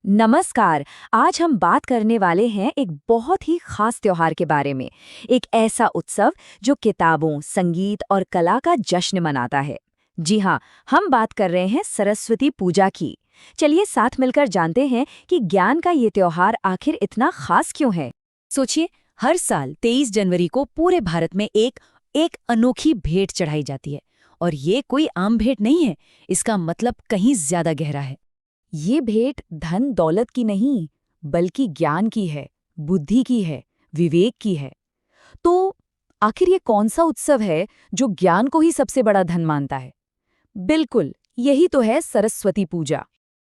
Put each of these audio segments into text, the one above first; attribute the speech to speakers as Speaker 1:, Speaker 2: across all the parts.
Speaker 1: नमस्कार। आज हम बात करने वाले हैं एक बहुत ही खास त्योहार के बारे में। एक ऐसा उत्सव जो किताबों, संगीत और कला का जश्न मनाता है। जी हाँ, हम बात कर रहे हैं सरस्वती पूजा की। चलिए साथ मिलकर जानते हैं कि ज्ञान का ये त्योहार आखिर इतना खास क्यों है।
Speaker 2: सोचिए, हर साल 23 जनवरी को पूरे भारत में एक एक अनोखी भेंट चढ़ाई जाती है। और ये कोई आम भेंट नहीं है, इसका मतलब कहीं ज्यादा गहरा है।
Speaker 1: ये भेंट धन दौलत की नहीं, बल्कि ज्ञान की है, बुद्धि की है, विवेक की है। तो आखिर ये कौन सा उत्सव है जो ज्ञान को ही सबसे बड़ा धन मानता है? बिल्कुल, यही तो है सरस्वती पूजा।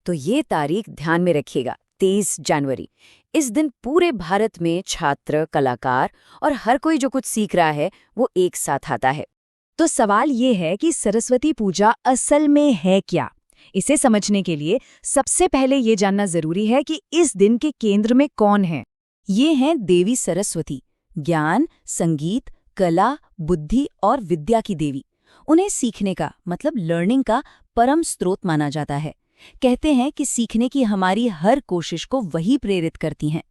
Speaker 2: तो ये तारीख ध्यान में रखिएगा, 23 जनवरी। इस दिन पूरे भारत में छात्र, कलाकार और हर कोई जो कुछ सीख रहा है वो एक साथ आता है।
Speaker 1: तो सवाल ये है कि सरस्वती पूजा असल में है क्या? इसे समझने के लिए सबसे पहले ये जानना जरूरी है कि इस दिन के केंद्र में कौन है।
Speaker 2: ये हैं देवी सरस्वती, ज्ञान, संगीत, कला, बुद्धि और विद्या की देवी। उन्हें सीखने का मतलब लर्निंग का परम स्रोत माना जाता है। कहते हैं कि सीखने की हमारी हर कोशिश को वही प्रेरित करती हैं।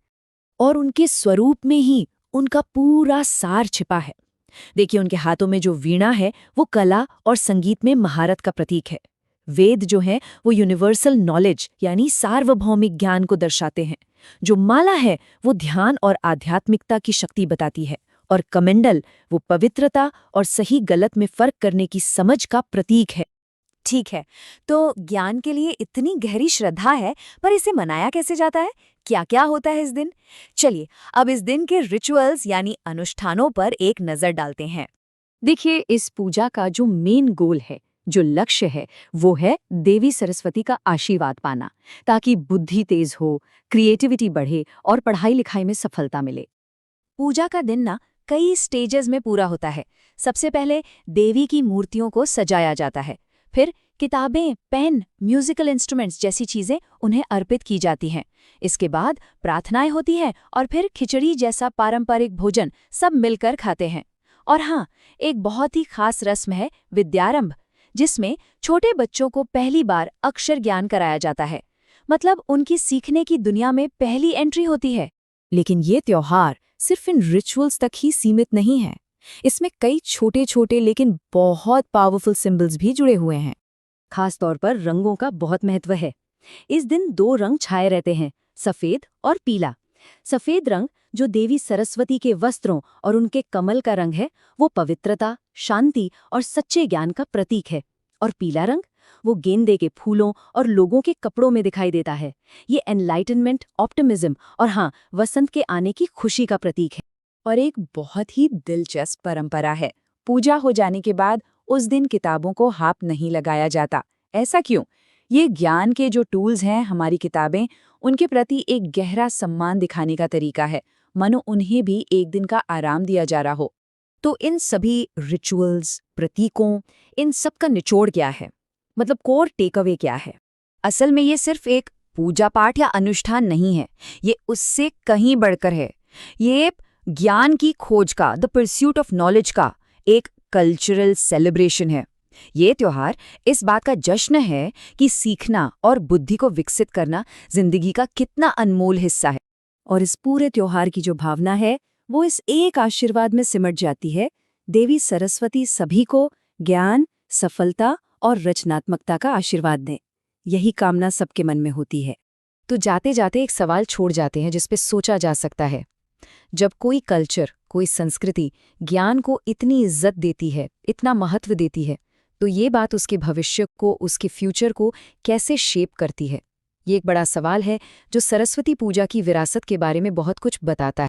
Speaker 1: और उनके स्वरूप में ही उनका पूरा सार छिपा है। देखिए, उनके हाथों में जो वीणा है वो कला और संगीत में महारत का प्रतीक है। वेद जो है वो यूनिवर्सल नॉलेज यानी सार्वभौमिक ज्ञान को दर्शाते हैं। जो माला है वो ध्यान और आध्यात्मिकता की शक्ति बताती है। और कमंडल वो पवित्रता और सही गलत में फर्क करने की समझ का प्रतीक है। ठीक है, तो ज्ञान के लिए इतनी गहरी श्रद्धा है, पर इसे मनाया कैसे जाता है? क्या-क्या होता है इस दिन? चलिए, अब इस दिन के रिचुअल्स यानी अनुष्ठानों पर एक नजर डालते हैं। देखिए, इस पूजा का जो मेन गोल है, जो लक्ष्य है, वो है देवी सरस्वती का आशीर्वाद पाना, ताकि बुद्धि तेज हो, क्रिएटिविटी बढ़े और पढ़ाई लिखाई में सफलता मिले। पूजा का दिन ना कई स्टेजेस में पूरा होता है। सबसे पहले देवी की मूर्तियों को सजाया जाता है। फिर किताबें, पेन, म्यूजिकल इंस्ट्रूमेंट्स जैसी चीजें उन्हें अर्पित की जाती हैं। इसके बाद प्रार्थनाएं होती हैं और फिर खिचड़ी जैसा पारंपरिक भोजन सब मिलकर खाते हैं। और हाँ, एक बहुत ही खास रस्म है विद्यारंभ, जिसमें छोटे बच्चों को पहली बार अक्षर ज्ञान कराया जाता है। मतलब उनकी सीखने की दुनिया में पहली एंट्री होती है। लेकिन ये त्योहार सिर्फ इन रिचुअल्स तक ही सीमित नहीं है। इसमें कई छोटे छोटे लेकिन बहुत पावरफुल सिंबल्स भी जुड़े हुए हैं। खास तौर पर रंगों का बहुत महत्व है। इस दिन दो रंग छाए रहते हैं, सफेद और पीला। सफेद रंग जो देवी सरस्वती के वस्त्रों और उनके कमल का रंग है, वो पवित्रता, शांति और सच्चे ज्ञान का प्रतीक है। और पीला रंग वो गेंदे के फूलों और लोगों के कपड़ों में दिखाई देता है। ये एनलाइटनमेंट, ऑप्टिमिज्म और हाँ, वसंत के आने की खुशी का प्रतीक है। और एक बहुत ही दिलचस्प परंपरा है। पूजा हो जाने के बाद उस दिन किताबों को हाथ नहीं लगाया जाता। ऐसा क्यों? ये ज्ञान के जो टूल्स हैं, हमारी किताबें, उनके प्रति एक गहरा सम्मान दिखाने का तरीका है, मानो उन्हें भी एक दिन का आराम दिया जा रहा हो। तो इन सभी रिचुअल्स, प्रतीकों, इन सब का निचोड़ क्या है? मतलब कोर टेकअवे क्या है? असल में ये सिर्फ एक पूजा पाठ या अनुष्ठान नहीं है, ये उससे कहीं बढ़कर है। ये ज्ञान की खोज का, द परस्यूट ऑफ नॉलेज का एक कल्चरल सेलिब्रेशन है। ये त्योहार इस बात का जश्न है कि सीखना और बुद्धि को विकसित करना जिंदगी का कितना अनमोल हिस्सा है। और इस पूरे त्योहार की जो भावना है वो इस एक आशीर्वाद में सिमट जाती है, देवी सरस्वती सभी को ज्ञान, सफलता और रचनात्मकता का आशीर्वाद दें। यही कामना सबके मन में होती है। तो जाते जाते एक सवाल छोड़ जाते हैं जिस पे सोचा जा सकता है। जब कोई कल्चर, कोई संस्कृति ज्ञान को इतनी इज्जत देती है, इतना महत्व देती है, तो ये बात उसके भविष्य को, उसके फ्यूचर को कैसे शेप करती है? ये एक बड़ा सवाल है जो सरस्वती पूजा की विरासत के बारे में बहुत कुछ बताता है।